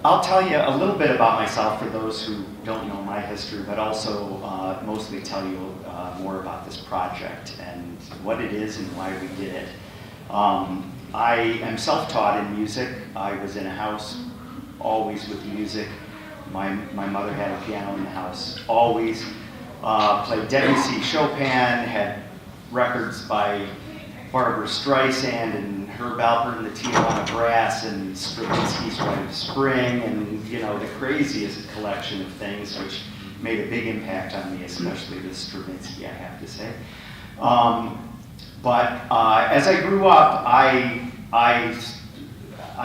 I'll tell you a little bit about myself for those who don't know my history, but also mostly tell you more about this project and what it is and why we did it. I am self-taught in music. I was in a house always with music. My mother had a piano in the house, always. Played Debussy, Chopin, had records by Barbra Streisand and Herb Alpert and the Tijuana Brass and Stravinsky's Rite of Spring, and the craziest collection of things, which made a big impact on me, especially with Stravinsky, I have to say. But as I grew up, I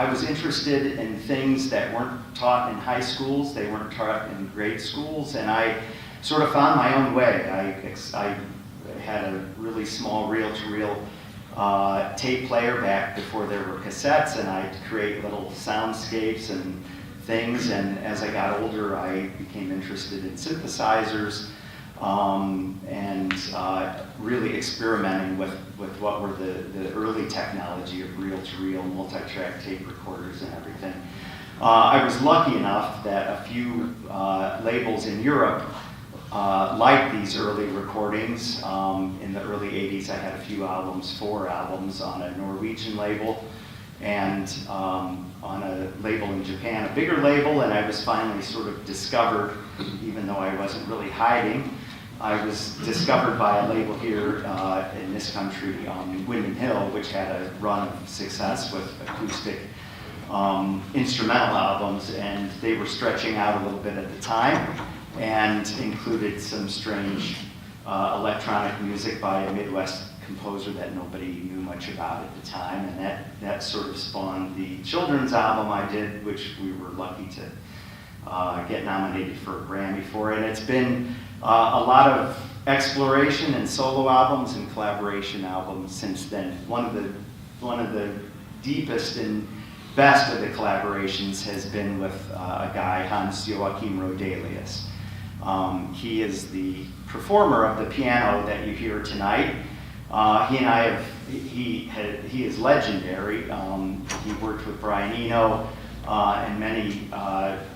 was interested in things that weren't taught in high schools, they weren't taught in grade schools, and I sort of found my own way. I had a really small reel-to-reel tape player back before there were cassettes, and I'd create little soundscapes and things, and as I got older I became interested in synthesizers and really experimenting with what were the early technology of reel-to-reel multi-track tape recorders and everything. I was lucky enough that a few labels in Europe liked these early recordings. In the early 80s I had a few albums, 4 albums on a Norwegian label, and on a label in Japan, a bigger label, and I was finally sort of discovered, even though I wasn't really hiding, I was discovered by a label here in this country, Windham Hill, which had a run of success with acoustic instrumental albums, and they were stretching out a little bit at the time and included some strange electronic music by a Midwest composer that nobody knew much about at the time, and that sort of spawned the children's album I did, which we were lucky to get nominated for a Grammy for. And it's been a lot of exploration and solo albums and collaboration albums since then. One of the deepest and best of the collaborations has been with a guy, Hans Joachim Rodelius. He is the performer of the piano that you hear tonight. He is legendary. He worked with Brian Eno and many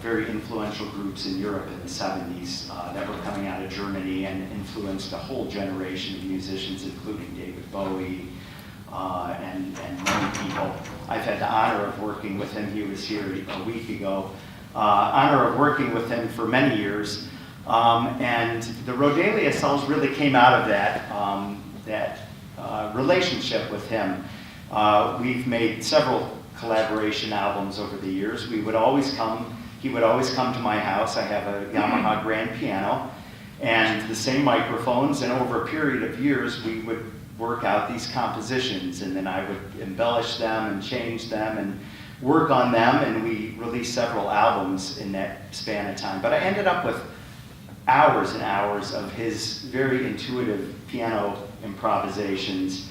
very influential groups in Europe in the 70s that were coming out of Germany and influenced a whole generation of musicians, including David Bowie and many people. I've had the honor of working with him. He was here a week ago. Honor of working with him for many years. And the Rodelia Cells really came out of that relationship with him. We've made several collaboration albums over the years. He would always come to my house. I have a Yamaha grand piano and the same microphones, and over a period of years we would work out these compositions, and then I would embellish them and change them and work on them, and we released several albums in that span of time. But I ended up with hours and hours of his very intuitive piano improvisations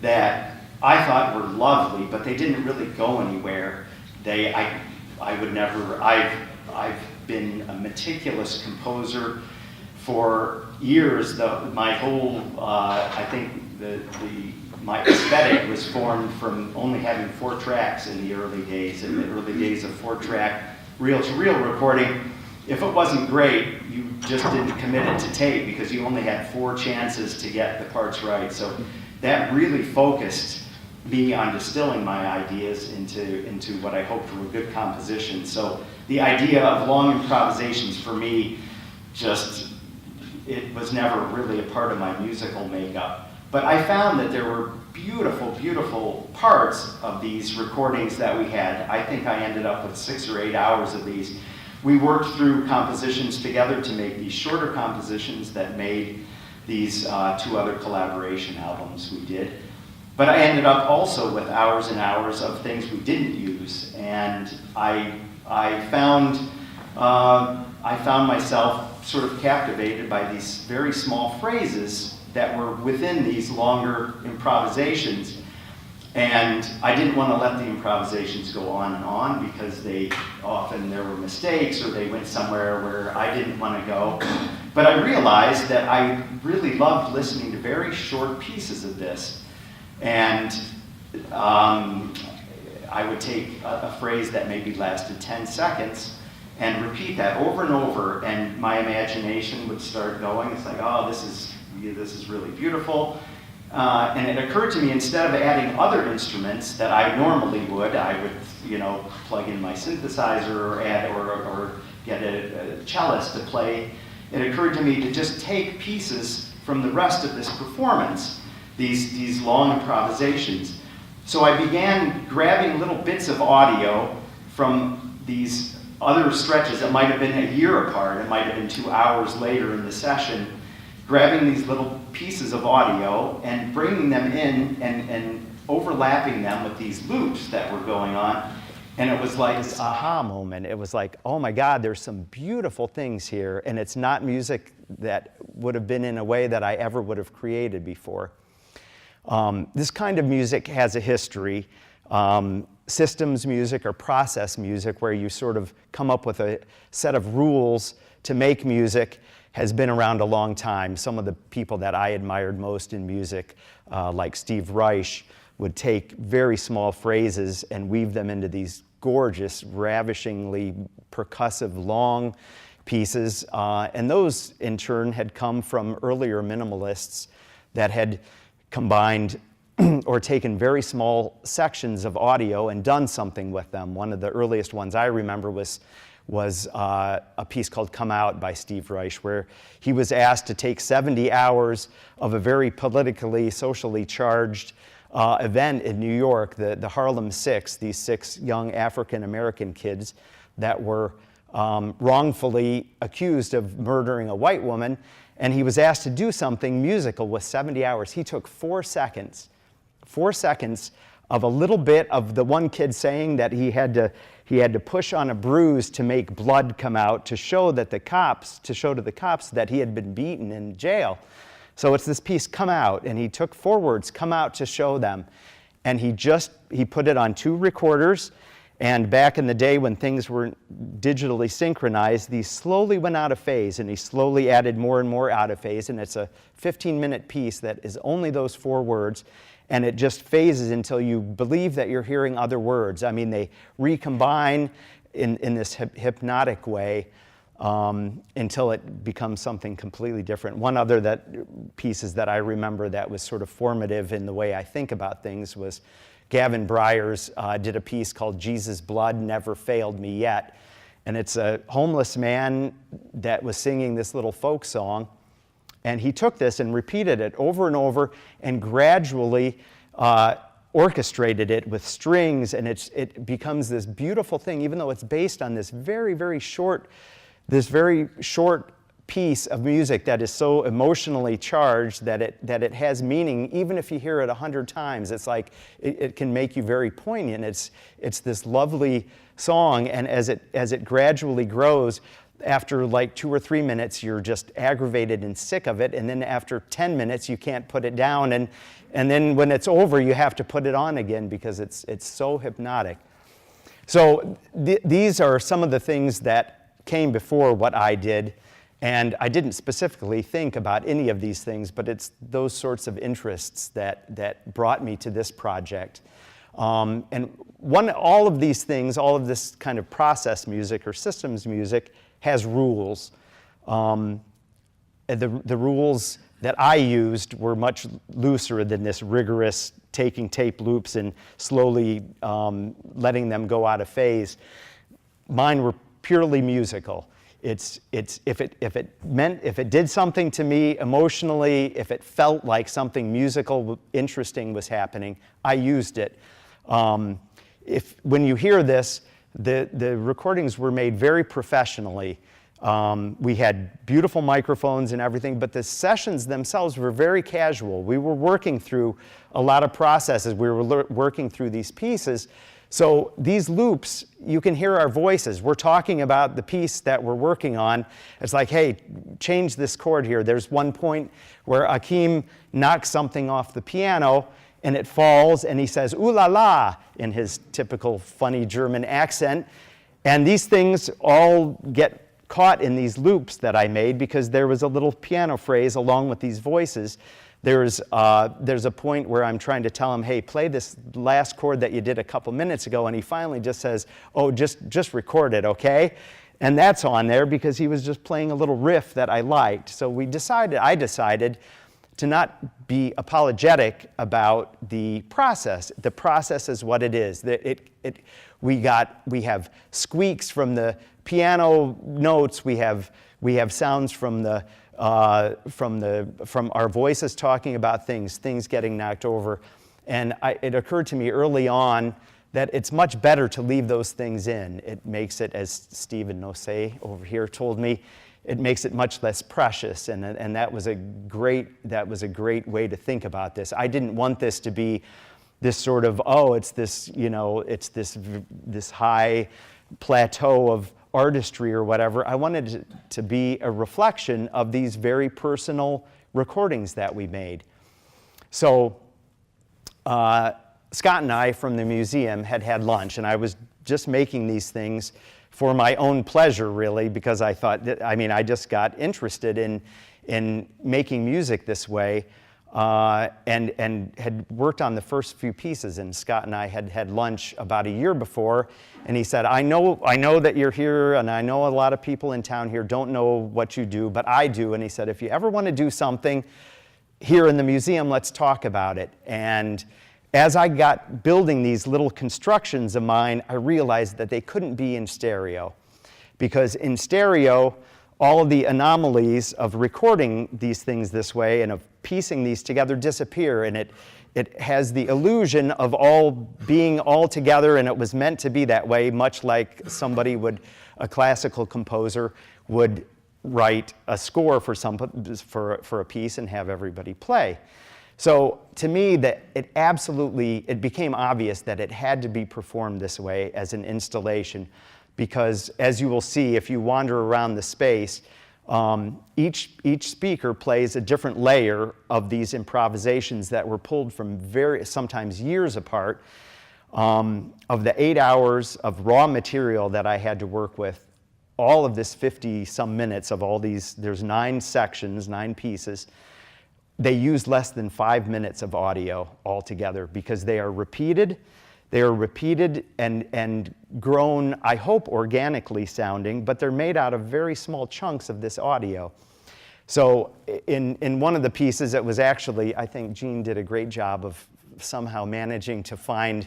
that I thought were lovely, but they didn't really go anywhere. I've been a meticulous composer for years. My whole, I think my aesthetic was formed from only having 4 tracks in the early days. In the early days of 4-track reel-to-reel recording, if it wasn't great, you just didn't commit it to tape because you only had 4 chances to get the parts right. So that really focused me on distilling my ideas into what I hoped were good compositions. So the idea of long improvisations for me it was never really a part of my musical makeup. But I found that there were beautiful, beautiful parts of these recordings that we had. I think I ended up with 6 or 8 hours of these. We worked through compositions together to make these shorter compositions that made these 2 other collaboration albums we did. But I ended up also with hours and hours of things we didn't use, and I found myself sort of captivated by these very small phrases that were within these longer improvisations. And I didn't want to let the improvisations go on and on because there were mistakes or they went somewhere where I didn't want to go. But I realized that I really loved listening to very short pieces of this. And I would take a phrase that maybe lasted 10 seconds and repeat that over and over, and my imagination would start going. It's like, oh, this is really beautiful. And it occurred to me, instead of adding other instruments that I normally would, I would, plug in my synthesizer or get a cellist to play. It occurred to me to just take pieces from the rest of this performance, these long improvisations. So I began grabbing little bits of audio from these other stretches that might have been a year apart, it might have been 2 hours later in the session, grabbing these little pieces of audio and bringing them in and overlapping them with these loops that were going on. And it was like this aha moment. It was like, oh my God, there's some beautiful things here, and it's not music that would have been in a way that I ever would have created before. This kind of music has a history. Systems music or process music, where you sort of come up with a set of rules to make music, has been around a long time. Some of the people that I admired most in music, like Steve Reich, would take very small phrases and weave them into these gorgeous, ravishingly percussive, long pieces. And those, in turn, had come from earlier minimalists that had combined or taken very small sections of audio and done something with them. One of the earliest ones I remember was a piece called Come Out by Steve Reich, where he was asked to take 70 hours of a very politically, socially charged event in New York, the Harlem Six, these 6 young African-American kids that were wrongfully accused of murdering a white woman, and he was asked to do something musical with 70 hours. He took 4 seconds of a little bit of the one kid saying that he had to push on a bruise to make blood come out to show to the cops that he had been beaten in jail. So it's this piece, Come Out, and he took 4 words, come out, to show them. And he put it on 2 recorders, and back in the day when things were digitally synchronized, these slowly went out of phase, and he slowly added more and more out of phase, and it's a 15-minute piece that is only those 4 words, and it just phases until you believe that you're hearing other words. I mean, they recombine in this hypnotic way until it becomes something completely different. One other pieces that I remember that was sort of formative in the way I think about things was Gavin Bryars did a piece called Jesus' Blood Never Failed Me Yet. And it's a homeless man that was singing this little folk song. And he took this and repeated it over and over and gradually orchestrated it with strings. And it becomes this beautiful thing, even though it's based on this very short piece of music that is so emotionally charged that it has meaning. Even if you hear it 100 times, it's like it can make you very poignant. It's this lovely song, and as it gradually grows, after like 2 or 3 minutes, you're just aggravated and sick of it, and then after 10 minutes, you can't put it down, and then when it's over, you have to put it on again because it's so hypnotic. So these are some of the things that came before what I did, and I didn't specifically think about any of these things, but it's those sorts of interests that brought me to this project. And all of these things, all of this kind of process music or systems music has rules. And the rules that I used were much looser than this rigorous taking tape loops and slowly letting them go out of phase. Mine were purely musical. If it did something to me emotionally, if it felt like something musical, interesting was happening, I used it. When you hear this, the recordings were made very professionally. We had beautiful microphones and everything, but the sessions themselves were very casual. We were working through a lot of processes. We were working through these pieces. So these loops, you can hear our voices. We're talking about the piece that we're working on. It's like, hey, change this chord here. There's one point where Akim knocks something off the piano and it falls, and he says, ooh la la, in his typical funny German accent. And these things all get caught in these loops that I made because there was a little piano phrase along with these voices there's a point where I'm trying to tell him, hey, play this last chord that you did a couple minutes ago, and he finally just says, oh, just record it, okay? And that's on there because he was just playing a little riff that I liked. So I decided to not be apologetic about the process. The process is what it is. We have squeaks from the piano notes. We have sounds from our voices talking about things getting knocked over. And it occurred to me early on that it's much better to leave those things in. It makes it, as Stephen Nosey over here told me, it makes it much less precious, and that was a great way to think about this. I didn't want this to be this sort of, oh, it's this, this high plateau of artistry or whatever. I wanted it to be a reflection of these very personal recordings that we made. So Scott and I from the museum had lunch, and I was just making these things for my own pleasure, really, because I thought that, I just got interested in making music this way, and had worked on the first few pieces. And Scott and I had lunch about a year before, and he said, I know that you're here, and I know a lot of people in town here don't know what you do, but I do. And he said, if you ever want to do something here in the museum, let's talk about it. And as I got building these little constructions of mine, I realized that they couldn't be in stereo, because in stereo, all of the anomalies of recording these things this way and of piecing these together disappear, and it has the illusion of all being all together, and it was meant to be that way, much like a classical composer would write a score for a piece and have everybody play. So to me, it became obvious that it had to be performed this way as an installation, because as you will see, if you wander around the space, each speaker plays a different layer of these improvisations that were pulled from sometimes years apart, of the 8 hours of raw material that I had to work with. All of this 50-some minutes of all these, there's 9 sections, 9 pieces. They use less than 5 minutes of audio altogether, because they are repeated. They are repeated and grown, I hope, organically sounding, but they're made out of very small chunks of this audio. So in one of the pieces, it was actually, I think Gene did a great job of somehow managing to find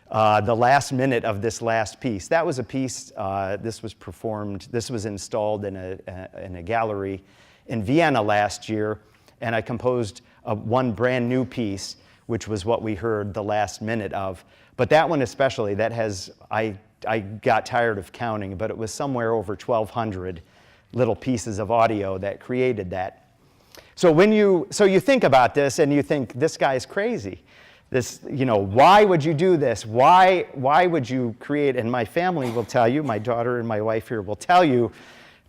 the last minute of this last piece. That was a piece, this was installed in a gallery in Vienna last year, and I composed one brand new piece, which was what we heard the last minute of. But that one especially, I got tired of counting, but it was somewhere over 1,200 little pieces of audio that created that. So you think about this and you think, this guy's crazy. Why would you do this? Why would you create, and my family will tell you, my daughter and my wife here will tell you,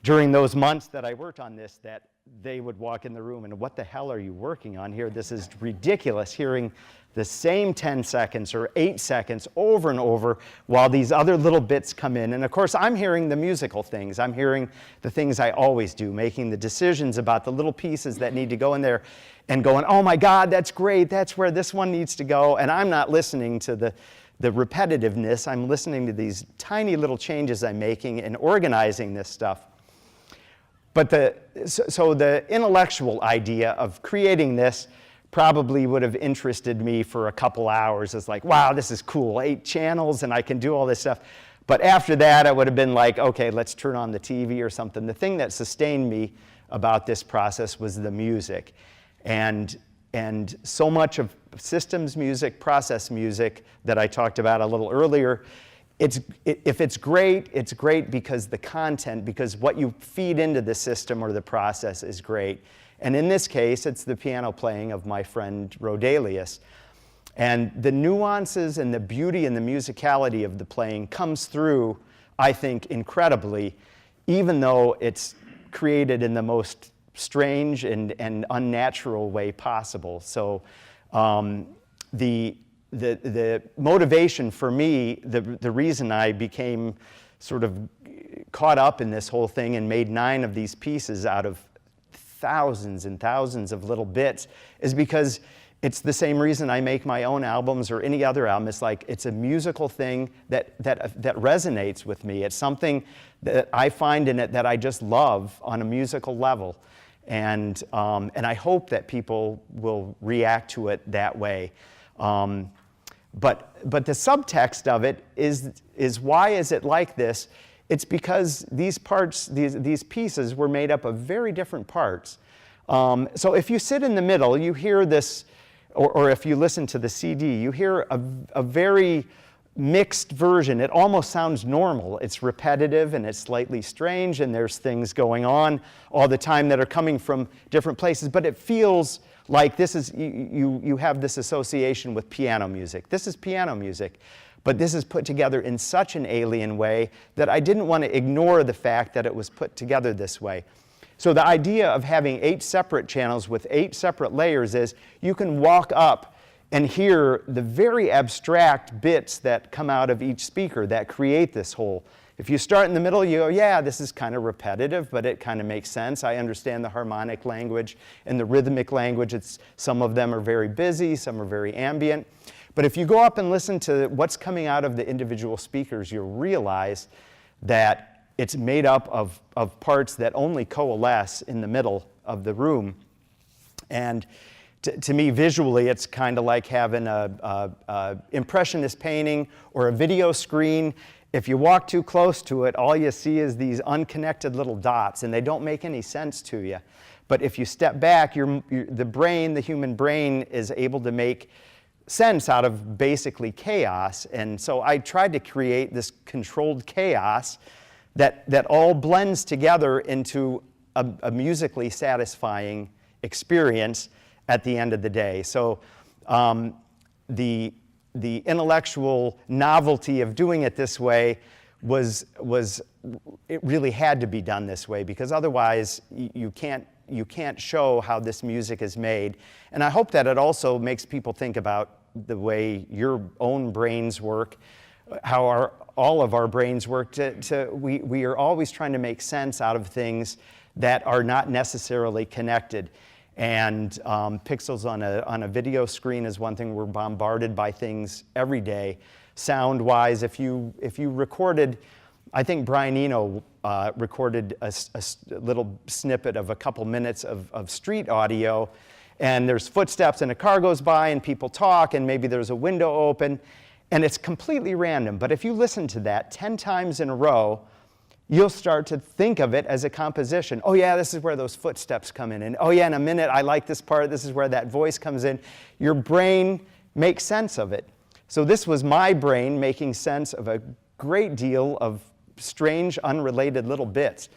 during those months that I worked on this, that they would walk in the room and, what the hell are you working on here? This is ridiculous, hearing the same 10 seconds or 8 seconds over and over while these other little bits come in. And of course, I'm hearing the musical things. I'm hearing the things I always do, making the decisions about the little pieces that need to go in there and going, oh my God, that's great, that's where this one needs to go. And I'm not listening to the repetitiveness. I'm listening to these tiny little changes I'm making and organizing this stuff. But so the intellectual idea of creating this probably would have interested me for a couple hours. It's like, wow, this is cool, 8 channels and I can do all this stuff. But after that, I would have been like, okay, let's turn on the TV or something. The thing that sustained me about this process was the music. And so much of systems music, process music that I talked about a little earlier, if it's great because the content, because what you feed into the system or the process is great. And in this case, it's the piano playing of my friend Rodelius. And the nuances and the beauty and the musicality of the playing comes through, I think, incredibly, even though it's created in the most strange and unnatural way possible. So the motivation for me, the reason I became sort of caught up in this whole thing and made 9 of these pieces out of thousands and thousands of little bits is because it's the same reason I make my own albums or any other album. It's like it's a musical thing that resonates with me. It's something that I find in it that I just love on a musical level. And I hope that people will react to it that way. But the subtext of it is why is it like this? It's because these parts, these pieces were made up of very different parts. So if you sit in the middle, you hear this, or if you listen to the CD, you hear a very mixed version. It almost sounds normal. It's repetitive and it's slightly strange, and there's things going on all the time that are coming from different places, but it feels like this is, you have this association with piano music. This is piano music, but this is put together in such an alien way that I didn't want to ignore the fact that it was put together this way. So the idea of having 8 separate channels with 8 separate layers is you can walk up and hear the very abstract bits that come out of each speaker that create this whole. If you start in the middle, you go, yeah, this is kind of repetitive, but it kind of makes sense. I understand the harmonic language and the rhythmic language. Some of them are very busy, some are very ambient. But if you go up and listen to what's coming out of the individual speakers, you'll realize that it's made up of parts that only coalesce in the middle of the room. And to me, visually, it's kind of like having a impressionist painting or a video screen. If you walk too close to it, all you see is these unconnected little dots, and they don't make any sense to you. But if you step back, the human brain is able to make sense out of basically chaos. And so I tried to create this controlled chaos that all blends together into a musically satisfying experience at the end of the day. So the intellectual novelty of doing it this way was it really had to be done this way, because otherwise you can't show how this music is made. And I hope that it also makes people think about the way your own brains work, how all of our brains work. We are always trying to make sense out of things that are not necessarily connected. And pixels on a video screen is one thing. We're bombarded by things every day. Sound-wise, if you recorded, I think Brian Eno recorded a little snippet of a couple minutes of street audio, and there's footsteps and a car goes by and people talk and maybe there's a window open, and it's completely random. But if you listen to that 10 times in a row, you'll start to think of it as a composition. Oh yeah, this is where those footsteps come in. And oh yeah, in a minute, I like this part. This is where that voice comes in. Your brain makes sense of it. So this was my brain making sense of a great deal of strange, unrelated little bits.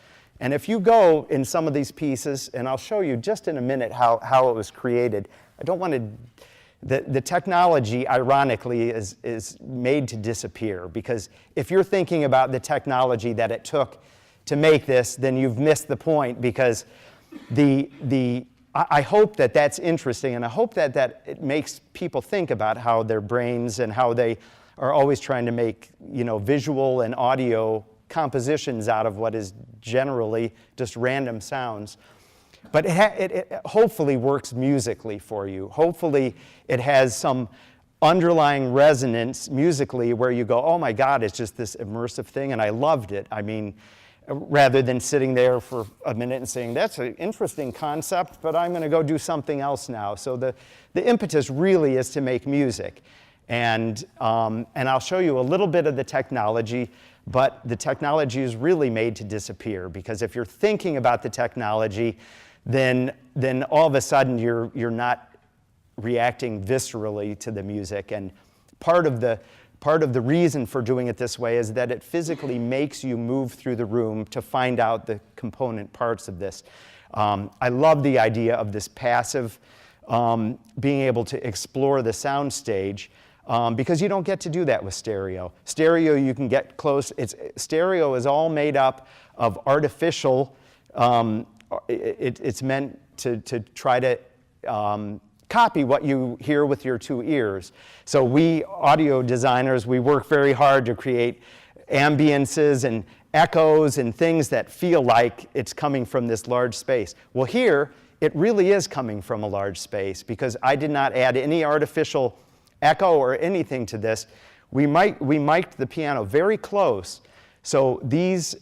And if you go in some of these pieces, and I'll show you just in a minute how it was created. I don't want to, the technology, ironically, is made to disappear, because if you're thinking about the technology that it took to make this, then you've missed the point, because I hope that that's interesting, and I hope that it makes people think about how their brains and how they are always trying to make, visual and audio compositions out of what is generally just random sounds. But it hopefully works musically for you. Hopefully it has some underlying resonance musically where you go, oh my God, it's just this immersive thing, and I loved it. I mean, rather than sitting there for a minute and saying, that's an interesting concept, but I'm going to go do something else now. So the impetus really is to make music. And I'll show you a little bit of the technology, but the technology is really made to disappear, because if you're thinking about the technology, then all of a sudden you're not reacting viscerally to the music. And part of the reason for doing it this way is that it physically makes you move through the room to find out the component parts of this. I love the idea of this passive being able to explore the sound stage. Because you don't get to do that with stereo. Stereo, you can get close. Stereo is all made up of artificial, it's meant to try to copy what you hear with your 2 ears. So we audio designers, we work very hard to create ambiances echoes and things that feel like it's coming from this large space. Well, here, it really is coming from a large space because I did not add any artificial echo or anything to this. We mic'd the piano very close. So these,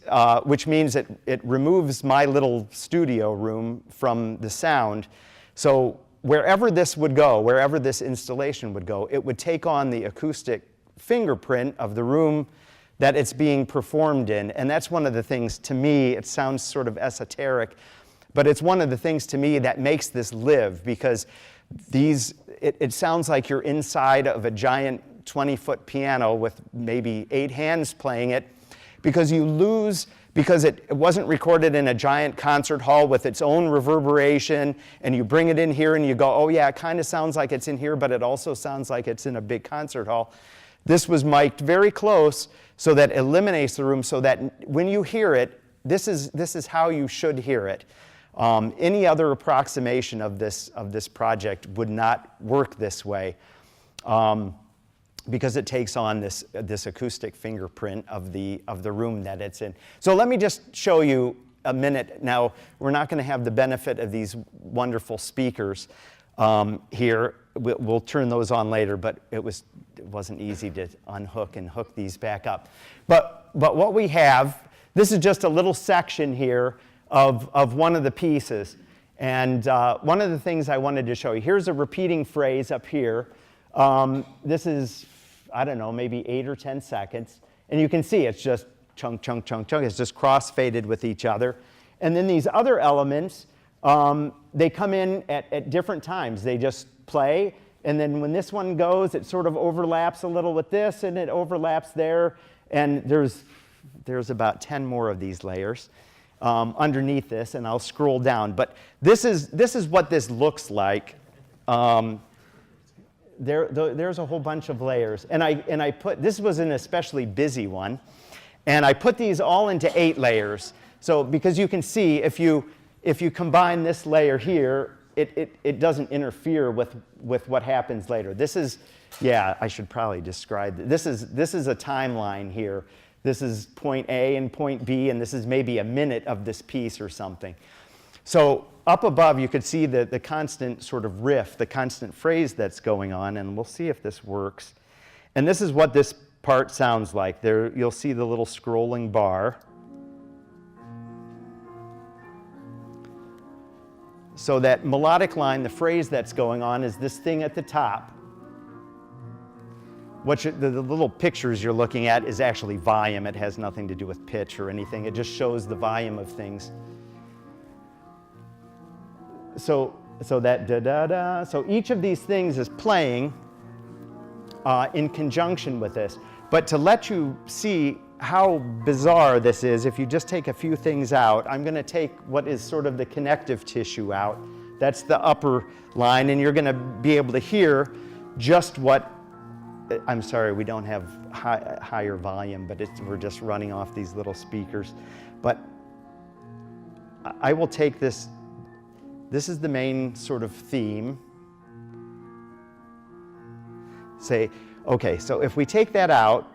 which means that it removes my little studio room from the sound. So wherever this would go, wherever this installation would go, it would take on the acoustic fingerprint of the room that it's being performed in. And that's one of the things, to me, it sounds sort of esoteric, but it's one of the things to me that makes this live, because it sounds like you're inside of a giant 20-foot piano with maybe 8 hands playing it, because it wasn't recorded in a giant concert hall with its own reverberation, and you bring it in here and you go, oh yeah, it kind of sounds like it's in here, but it also sounds like it's in a big concert hall. This was mic'd very close so that it eliminates the room, so that when you hear it, this is how you should hear it. Any other approximation of this project would not work this way, because it takes on this acoustic fingerprint of the room that it's in. So let me just show you a minute. Now, we're not going to have the benefit of these wonderful speakers here. We'll turn those on later, but it wasn't easy to unhook and hook these back up. But what we have, this is just a little section here of one of the pieces. And one of the things I wanted to show you, here's a repeating phrase up here. This is, I don't know, maybe 8 or 10 seconds. And you can see it's just chunk, chunk, chunk, chunk. It's just cross-faded with each other. And then these other elements, they come in at different times. They just play. And then when this one goes, it sort of overlaps a little with this, and it overlaps there. And there's about 10 more of these layers underneath this, and I'll scroll down. But this is what this looks like. There's a whole bunch of layers. And I put, this was an especially busy one, and I put these all into 8 layers. So because you can see, if you combine this layer here, it doesn't interfere with what happens later. This is, yeah, I should probably describe, this is a timeline here. This is point A and point B, and this is maybe a minute of this piece or something. So up above, you could see the constant sort of riff, the constant phrase that's going on, and we'll see if this works. And this is what this part sounds like. There, you'll see the little scrolling bar. So that melodic line, the phrase that's going on, is this thing at the top. The little pictures you're looking at is actually volume. It has nothing to do with pitch or anything. It just shows the volume of things. So that da-da-da. So each of these things is playing in conjunction with this. But to let you see how bizarre this is, if you just take a few things out, I'm going to take what is sort of the connective tissue out. That's the upper line, and you're going to be able to hear just what, I'm sorry, we don't have higher volume, but we're just running off these little speakers. But I will take this. This is the main sort of theme. Say, okay, so if we take that out,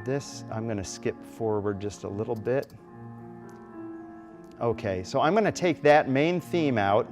this, I'm going to skip forward just a little bit. Okay, so I'm going to take that main theme out.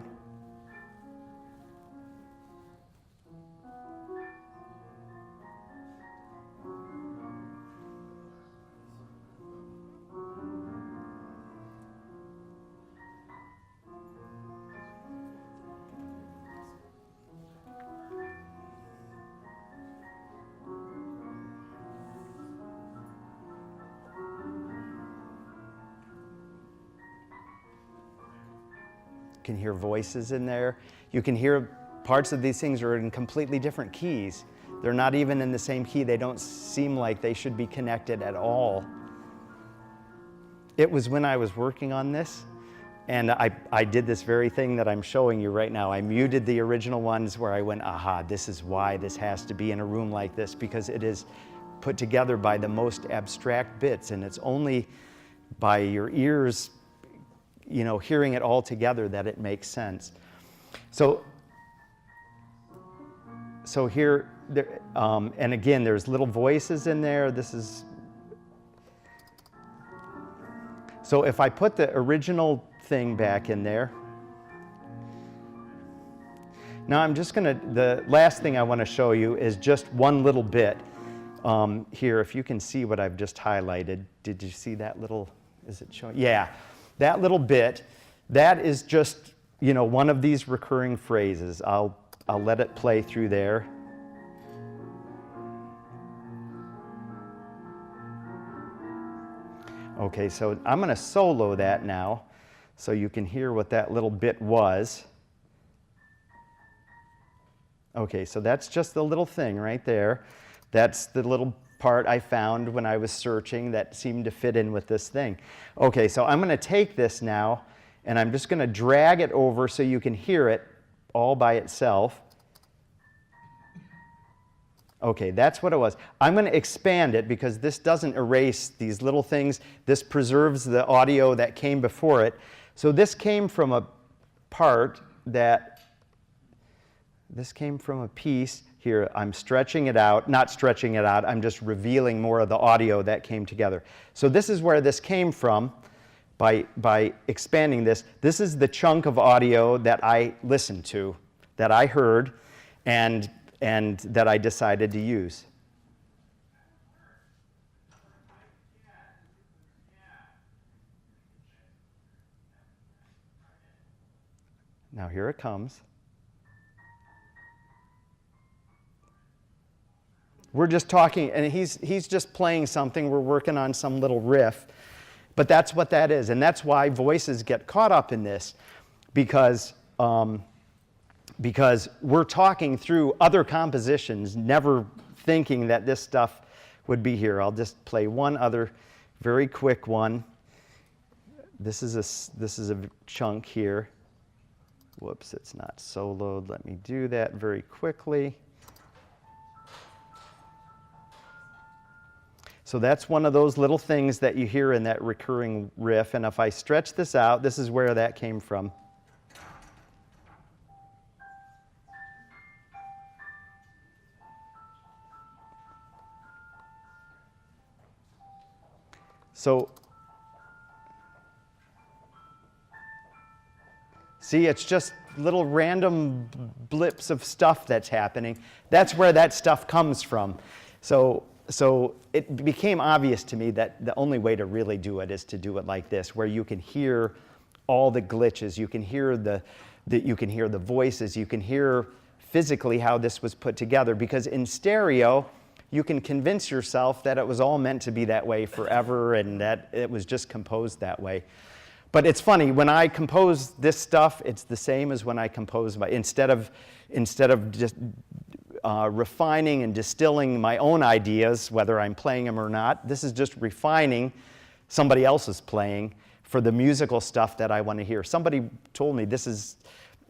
You can hear voices in there. You can hear parts of these things are in completely different keys. They're not even in the same key. They don't seem like they should be connected at all. It was when I was working on this, and I did this very thing that I'm showing you right now. I muted the original ones where I went, aha, this is why this has to be in a room like this, because it is put together by the most abstract bits, and it's only by your ears, you know, hearing it all together that it makes sense. So here, and again, there's little voices in there. This is, So if I put the original thing back in there, now I'm just gonna, the last thing I want to show you is just one little bit here. If you can see what I've just highlighted. Did you see that little, is it showing? Yeah, that little bit, that is just, you know, one of these recurring phrases. I'll let it play through there. Okay, so I'm going to solo that now so you can hear what that little bit was. Okay, so that's just the little thing right there. That's the little part I found when I was searching that seemed to fit in with this thing. Okay, so I'm going to take this now and I'm just going to drag it over so you can hear it all by itself. Okay, that's what it was. I'm going to expand it because this doesn't erase these little things. This preserves the audio that came before it. So this came from a part that, this came from a piece here. I'm stretching it out, not stretching it out, I'm just revealing more of the audio that came together. So this is where this came from by expanding this. This is the chunk of audio that I listened to, that I heard, and that I decided to use. Now here it comes. We're just talking, and he's just playing something. We're working on some little riff, but that's what that is, and that's why voices get caught up in this, because we're talking through other compositions, never thinking that this stuff would be here. I'll just play one other very quick one. This is a chunk here. Whoops, it's not soloed. Let me do that very quickly. So that's one of those little things that you hear in that recurring riff, and if I stretch this out, this is where that came from. So, see, it's just little random blips of stuff that's happening. That's where that stuff comes from. So it became obvious to me that the only way to really do it is to do it like this, where you can hear all the glitches, you can hear you can hear the voices, you can hear physically how this was put together, because in stereo, you can convince yourself that it was all meant to be that way forever and that it was just composed that way. But it's funny, when I compose this stuff, it's the same as when I compose instead of just refining and distilling my own ideas, whether I'm playing them or not, this is just refining somebody else's playing for the musical stuff that I want to hear. Somebody told me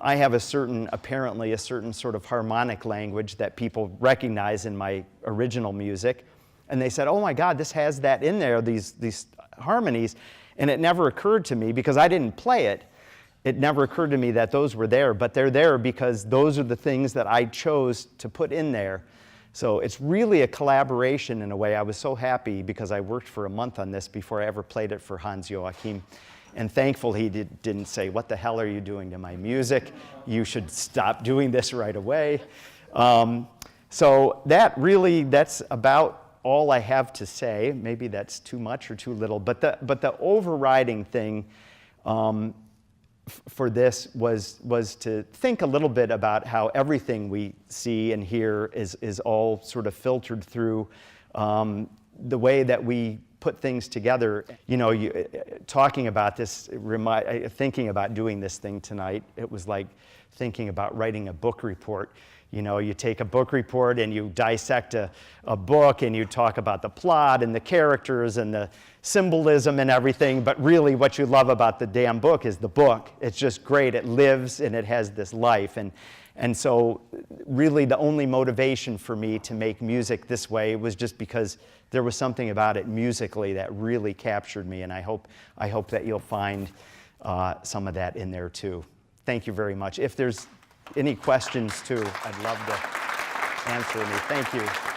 I have apparently a certain sort of harmonic language that people recognize in my original music. And they said, oh my God, this has that in there, these harmonies. And it never occurred to me, because I didn't play it, it never occurred to me that those were there, but they're there because those are the things that I chose to put in there. So it's really a collaboration in a way. I was so happy because I worked for a month on this before I ever played it for Hans Joachim. And thankful he didn't say, what the hell are you doing to my music? You should stop doing this right away. So that's about all I have to say. Maybe that's too much or too little. But the overriding thing for this was to think a little bit about how everything we see and hear is all sort of filtered through the way that we put things together. You know, talking about this, thinking about doing this thing tonight, it was like thinking about writing a book report. You know, you take a book report and you dissect a book and you talk about the plot and the characters and the symbolism and everything, but really what you love about the damn book is the book. It's just great. It lives and it has this life. And so really the only motivation for me to make music this way was just because there was something about it musically that really captured me, and I hope that you'll find some of that in there too. Thank you very much. If there's any questions too, I'd love to answer any. Thank you.